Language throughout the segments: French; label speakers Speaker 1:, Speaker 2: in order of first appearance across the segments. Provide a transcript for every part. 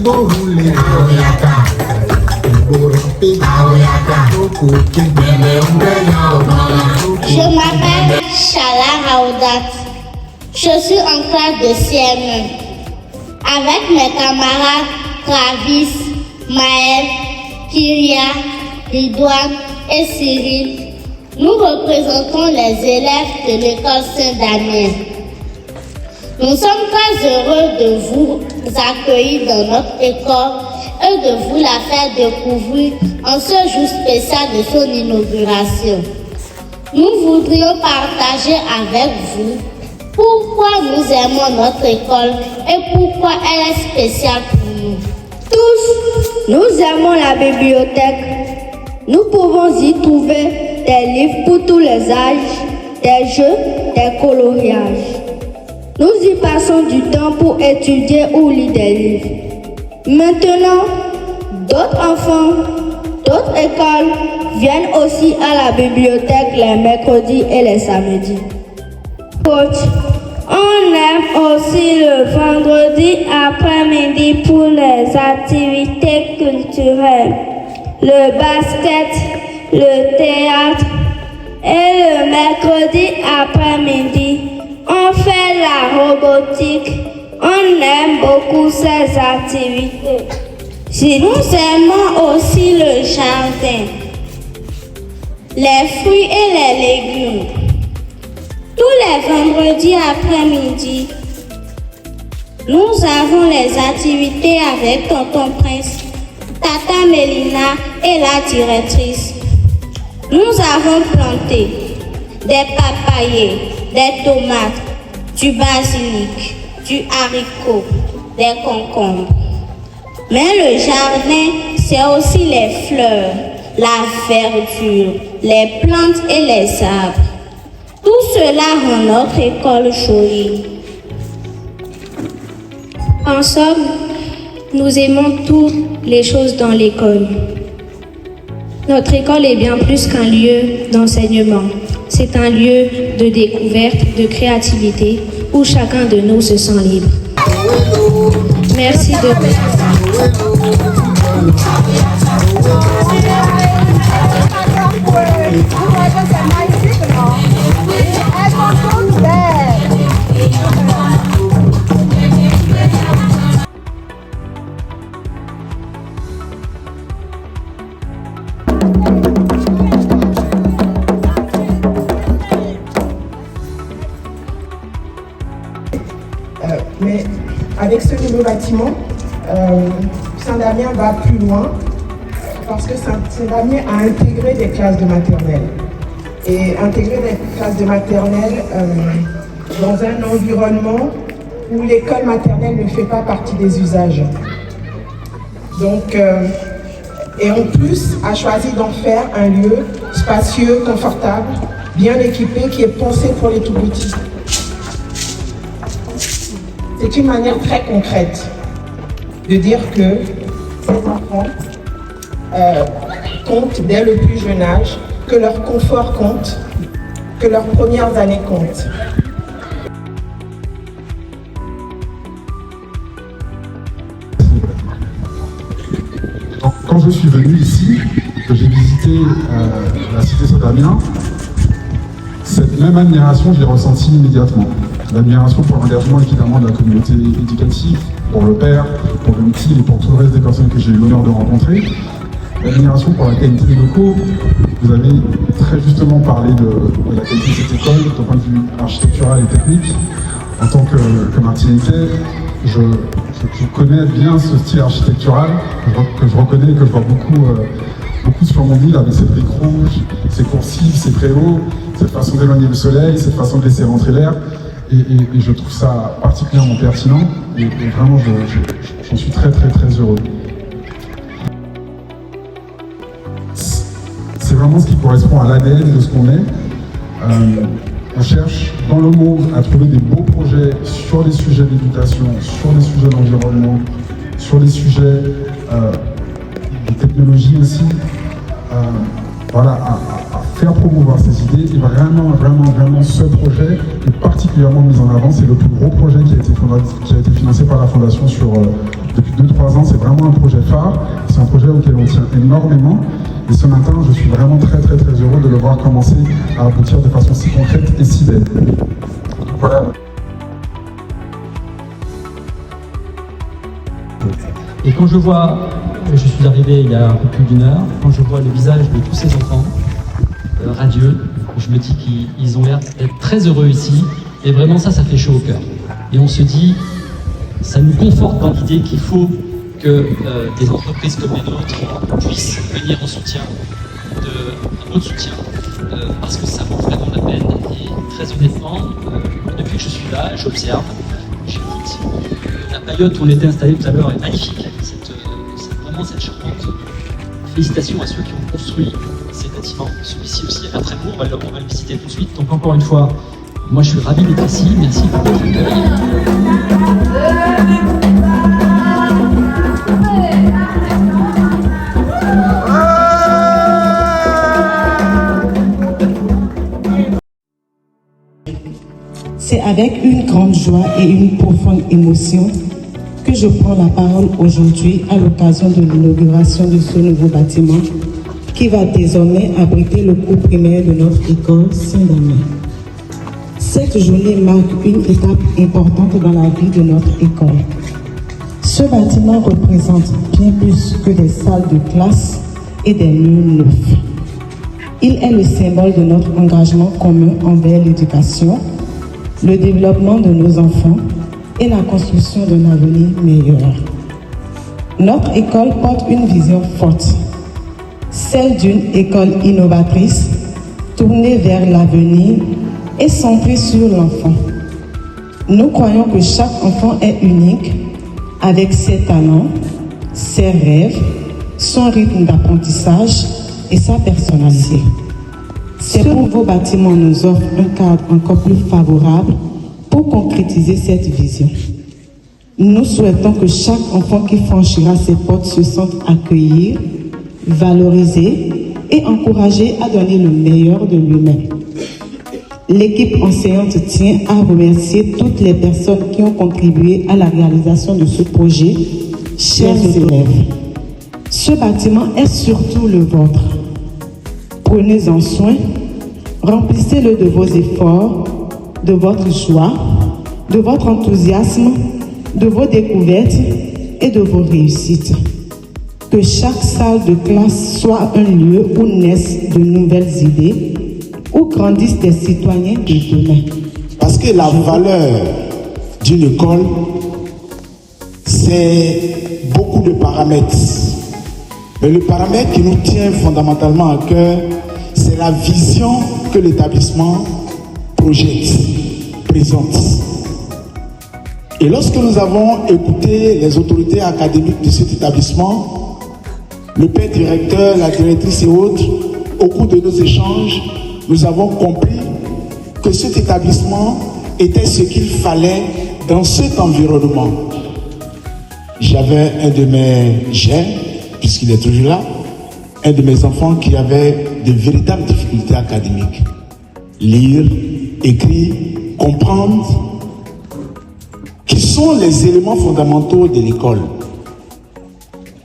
Speaker 1: Je m'appelle Chala Raoudat. Je suis en classe de CM1. Avec mes camarades Travis, Maël, Kyria, Ridouane et Cyril, nous représentons les élèves de l'école Saint-Damien. Nous sommes très heureux de vous accueillir dans notre école et de vous la faire découvrir en ce jour spécial de son inauguration. Nous voudrions partager avec vous pourquoi nous aimons notre école et pourquoi elle est spéciale pour nous.
Speaker 2: Tous, nous aimons la bibliothèque. Nous pouvons y trouver des livres pour tous les âges, des jeux, des coloriages. Nous y passons du temps pour étudier ou lire des livres. Maintenant, d'autres enfants, d'autres écoles viennent aussi à la bibliothèque les mercredis et les samedis. Coach, on aime aussi le vendredi après-midi pour les activités culturelles, le basket, le théâtre et le mercredi après-midi, on fait la robotique. On aime beaucoup ces activités. Nous aimons aussi le jardin, les fruits et les légumes. Tous les vendredis après-midi, nous avons les activités avec Tonton Prince, Tata Mélina et la directrice. Nous avons planté des papayers, des tomates, du basilic, du haricot, des concombres. Mais le jardin, c'est aussi les fleurs, la verdure, les plantes et les arbres. Tout cela rend notre école jolie.
Speaker 3: En somme, nous aimons toutes les choses dans l'école. Notre école est bien plus qu'un lieu d'enseignement. C'est un lieu de découverte, de créativité, où chacun de nous se sent libre. Merci de
Speaker 4: Mais avec ce nouveau bâtiment, Saint-Damien va plus loin parce que Saint-Damien a intégré des classes de maternelle. Et intégrer des classes de maternelle dans un environnement où l'école maternelle ne fait pas partie des usages. Donc, et en plus, a choisi d'en faire un lieu spacieux, confortable, bien équipé, qui est pensé pour les tout petits. C'est une manière très concrète de dire que ces enfants comptent dès le plus jeune âge, que leur confort compte, que leurs premières années comptent.
Speaker 5: Quand je suis venu ici, que j'ai visité la cité Saint-Damien, cette même admiration, je l'ai ressentie immédiatement. L'admiration pour l'engagement évidemment de la communauté éducative, pour le père, pour le MITIL et pour tout le reste des personnes que j'ai eu l'honneur de rencontrer. L'admiration pour la qualité des locaux. Vous avez très justement parlé de la qualité de cette école d'un point de vue architectural et technique. En tant que Martiniquais, je connais bien ce style architectural que je reconnais et que je vois beaucoup sur mon île avec ces briques rouges, ces coursives, ces préaux, cette façon d'éloigner le soleil, cette façon de laisser rentrer l'air. Et je trouve ça particulièrement pertinent et vraiment j'en suis très heureux. C'est vraiment ce qui correspond à l'ADN de ce qu'on est. On cherche dans le monde à trouver des beaux projets sur les sujets d'éducation, sur les sujets d'environnement, sur les sujets de technologie aussi. Voilà, à faire promouvoir ces idées. Et vraiment ce projet est particulièrement mis en avant. C'est le plus gros projet qui a été financé par la Fondation sur depuis 2-3 ans. C'est vraiment un projet phare, c'est un projet auquel on tient énormément. Et ce matin, je suis vraiment très heureux de le voir commencer à aboutir de façon si concrète et si belle. Voilà.
Speaker 6: Et quand je vois, je suis arrivé il y a un peu plus d'1 heure, quand je vois le visage de tous ces enfants, radieux, je me dis qu'ils ont l'air d'être très heureux ici, et vraiment ça fait chaud au cœur. Et on se dit, ça nous conforte dans l'idée qu'il faut que des entreprises comme les nôtres puissent venir en soutien, un autre soutien, parce que ça vaut vraiment la peine. Et très honnêtement, depuis que je suis là, j'observe, j'écoute. La paillote où on était installé tout à l'heure est magnifique, vraiment cette charpente. Félicitations à ceux qui ont construit ces bâtiments. Celui-ci aussi a l'air très beau, on va le visiter tout de suite. Donc encore une fois, moi je suis ravi d'être ici, merci pour votre accueil.
Speaker 7: C'est avec une grande joie et une profonde émotion que je prends la parole aujourd'hui à l'occasion de l'inauguration de ce nouveau bâtiment qui va désormais abriter le cours primaire de notre école Saint-Damien. Cette journée marque une étape importante dans la vie de notre école. Ce bâtiment représente bien plus que des salles de classe et des murs neufs. Il est le symbole de notre engagement commun envers l'éducation, le développement de nos enfants et la construction d'un avenir meilleur. Notre école porte une vision forte, celle d'une école innovatrice, tournée vers l'avenir et centrée sur l'enfant. Nous croyons que chaque enfant est unique, avec ses talents, ses rêves, son rythme d'apprentissage et sa personnalité. Ce nouveau bâtiment nous offre un cadre encore plus favorable pour concrétiser cette vision. Nous souhaitons que chaque enfant qui franchira ces portes se sente accueilli, valorisé et encouragé à donner le meilleur de lui-même. L'équipe enseignante tient à remercier toutes les personnes qui ont contribué à la réalisation de ce projet. Chers élèves, ce bâtiment est surtout le vôtre. Prenez-en soin, remplissez-le de vos efforts, de votre joie, de votre enthousiasme, de vos découvertes et de vos réussites. Que chaque salle de classe soit un lieu où naissent de nouvelles idées, où grandissent des citoyens de demain.
Speaker 8: Parce que la valeur d'une école, c'est beaucoup de paramètres. Mais le paramètre qui nous tient fondamentalement à cœur, c'est la vision que l'établissement projette, présente. Et lorsque nous avons écouté les autorités académiques de cet établissement, le père directeur, la directrice et autres, au cours de nos échanges, nous avons compris que cet établissement était ce qu'il fallait dans cet environnement. J'avais un de mes jeunes, puisqu'il est toujours là, un de mes enfants qui avait de véritables difficultés académiques. Lire, écrire, comprendre, qui sont les éléments fondamentaux de l'école.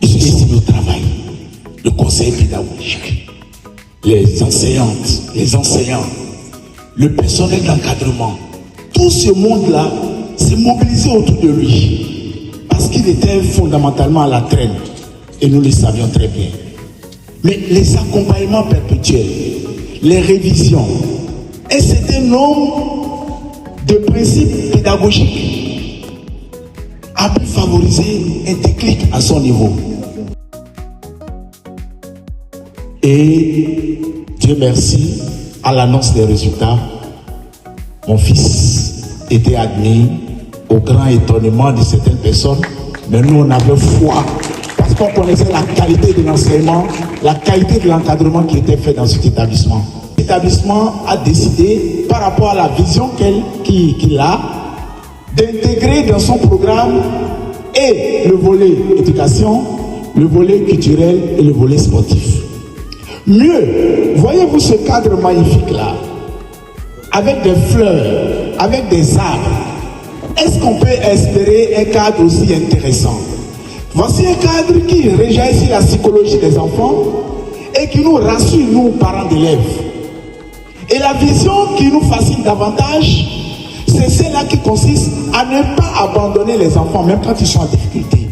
Speaker 8: Et c'est le travail, le conseil pédagogique, les enseignantes, les enseignants, le personnel d'encadrement. Tout ce monde-là s'est mobilisé autour de lui parce qu'il était fondamentalement à la traîne et nous le savions très bien. Mais les accompagnements perpétuels, les révisions, un certain nombre de principes pédagogiques a pu favoriser un déclic à son niveau. Et Dieu merci, à l'annonce des résultats, mon fils était admis au grand étonnement de certaines personnes, mais nous on avait foi parce qu'on connaissait la qualité de l'enseignement, la qualité de l'encadrement qui était fait dans cet établissement. L'établissement a décidé, par rapport à la vision qu'il a, d'intégrer dans son programme et le volet éducation, le volet culturel et le volet sportif. Mieux, voyez-vous ce cadre magnifique-là, avec des fleurs, avec des arbres. Est-ce qu'on peut espérer un cadre aussi intéressant? Voici un cadre qui réagit la psychologie des enfants et qui nous rassure, nous, parents d'élèves. Et la vision qui nous fascine davantage, c'est celle-là qui consiste à ne pas abandonner les enfants, même quand ils sont en difficulté.